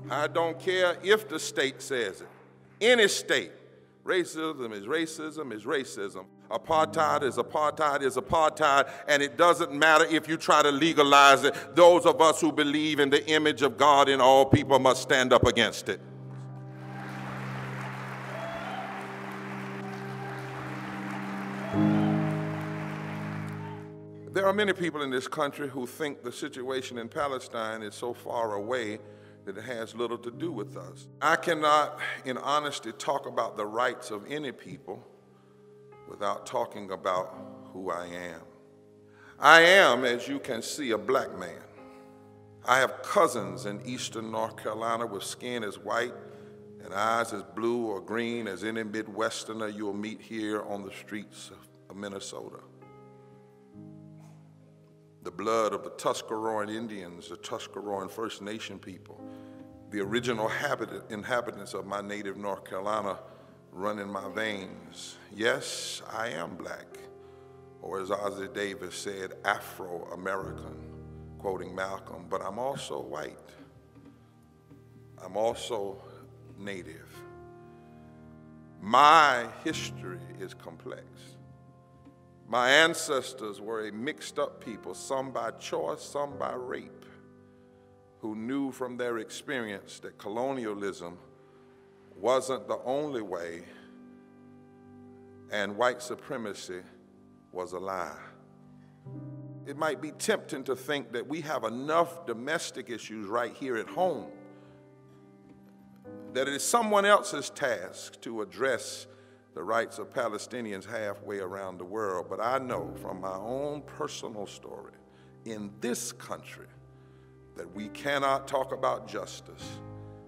I don't care if the state says it. Any state. Racism is racism is racism. Apartheid is apartheid is apartheid, and it doesn't matter if you try to legalize it. Those of us who believe in the image of God in all people must stand up against it. There are many people in this country who think the situation in Palestine is so far away that it has little to do with us. I cannot, in honesty, talk about the rights of any people without talking about who I am. I am, as you can see, a black man. I have cousins in eastern North Carolina with skin as white and eyes as blue or green as any Midwesterner you'll meet here on the streets of Minnesota. The blood of the Tuscaroran Indians, the Tuscaroran First Nation people, the original inhabitants of my native North Carolina run in my veins. Yes, I am black, or as Ozzie Davis said, Afro-American, quoting Malcolm, but I'm also white. I'm also native. My history is complex. My ancestors were a mixed up people, some by choice, some by rape, who knew from their experience that colonialism wasn't the only way and white supremacy was a lie. It might be tempting to think that we have enough domestic issues right here at home, that it is someone else's task to address the rights of Palestinians halfway around the world. But I know from my own personal story in this country that we cannot talk about justice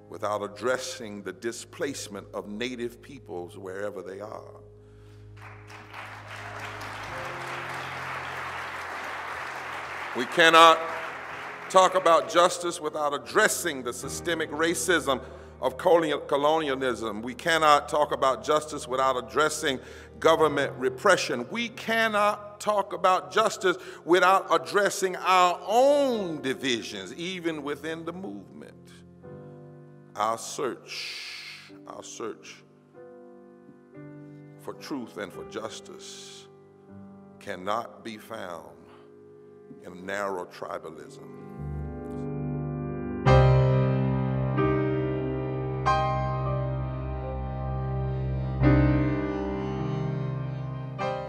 without addressing the displacement of native peoples wherever they are. We cannot talk about justice without addressing the systemic racism of colonialism. We cannot talk about justice without addressing government repression. We cannot talk about justice without addressing our own divisions, even within the movement. Our search for truth and for justice cannot be found in narrow tribalism.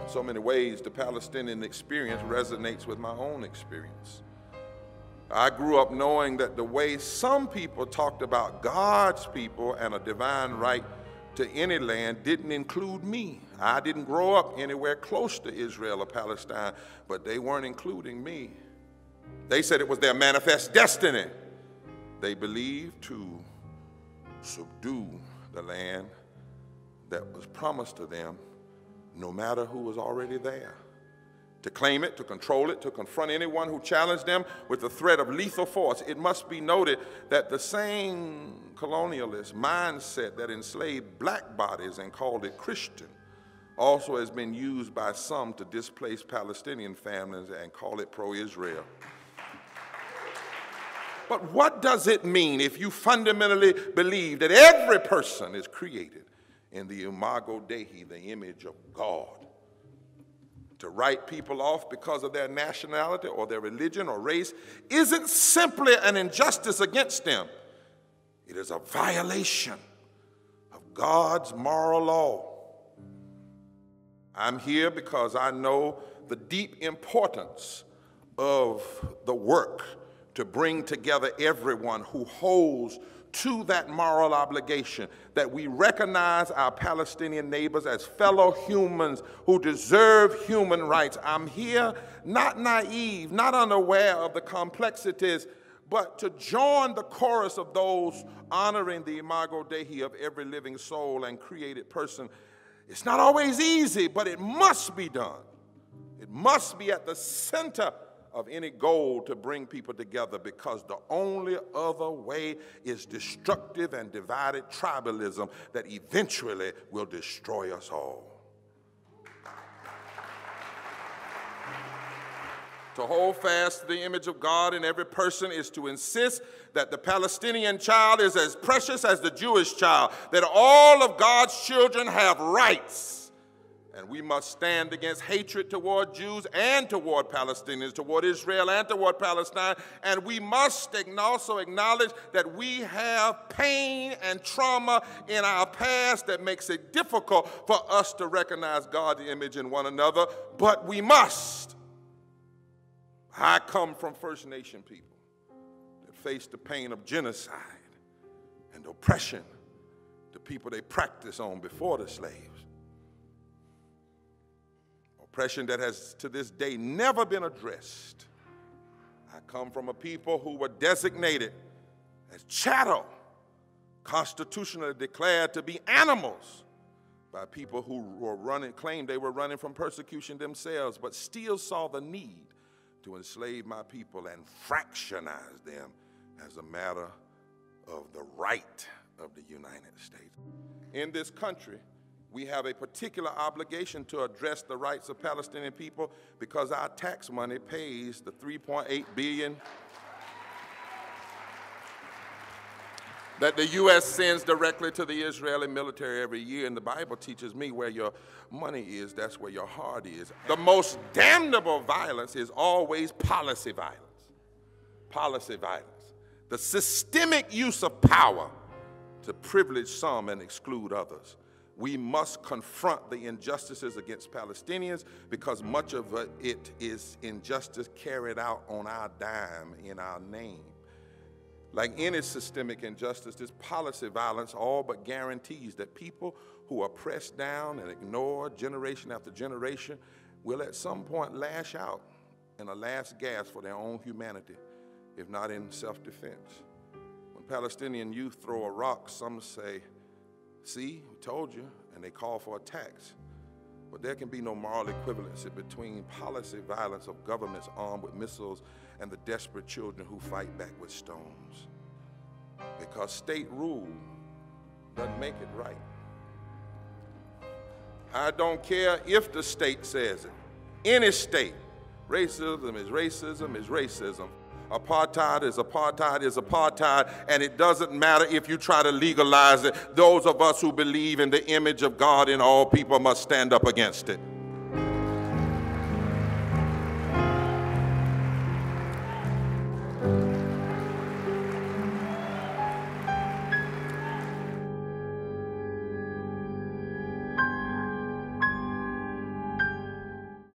In so many ways, the Palestinian experience resonates with my own experience. I grew up knowing that the way some people talked about God's people and a divine right to any land didn't include me. I didn't grow up anywhere close to Israel or Palestine, but they weren't including me. They said it was their manifest destiny. They believed to subdue the land that was promised to them, no matter who was already there. To claim it, to control it, to confront anyone who challenged them with the threat of lethal force. It must be noted that the same colonialist mindset that enslaved black bodies and called it Christian also has been used by some to displace Palestinian families and call it pro-Israel. But what does it mean if you fundamentally believe that every person is created in the Imago Dei, the image of God? To write people off because of their nationality or their religion or race isn't simply an injustice against them. It is a violation of God's moral law. I'm here because I know the deep importance of the work to bring together everyone who holds to that moral obligation, that we recognize our Palestinian neighbors as fellow humans who deserve human rights. I'm here not naive, not unaware of the complexities, but to join the chorus of those honoring the Imago Dei of every living soul and created person. It's not always easy, but it must be done. It must be at the center of any goal to bring people together, because the only other way is destructive and divided tribalism that eventually will destroy us all. To hold fast to the image of God in every person is to insist that the Palestinian child is as precious as the Jewish child, that all of God's children have rights. And we must stand against hatred toward Jews and toward Palestinians, toward Israel and toward Palestine. And we must also acknowledge that we have pain and trauma in our past that makes it difficult for us to recognize God's image in one another, but we must. I come from First Nation people that faced the pain of genocide and oppression, the people they practiced on before the slaves. Oppression that has to this day never been addressed. I come from a people who were designated as chattel, constitutionally declared to be animals by people who claimed they were running from persecution themselves, but still saw the need to enslave my people and fractionize them as a matter of the right of the United States. In this country, we have a particular obligation to address the rights of Palestinian people because our tax money pays the $3.8 billion that the U.S. sends directly to the Israeli military every year. And the Bible teaches me where your money is, that's where your heart is. The most damnable violence is always policy violence. Policy violence. The systemic use of power to privilege some and exclude others. We must confront the injustices against Palestinians because much of it is injustice carried out on our dime in our name. Like any systemic injustice, this policy violence all but guarantees that people who are pressed down and ignored generation after generation will at some point lash out in a last gasp for their own humanity, if not in self-defense. When Palestinian youth throw a rock, some say, "See, we told you," and they call for a tax. But there can be no moral equivalency between policy violence of governments armed with missiles and the desperate children who fight back with stones. Because state rule doesn't make it right. I don't care if the state says it. Any state. Racism is racism is racism. Apartheid is apartheid is apartheid, and it doesn't matter if you try to legalize it. Those of us who believe in the image of God in all people must stand up against it.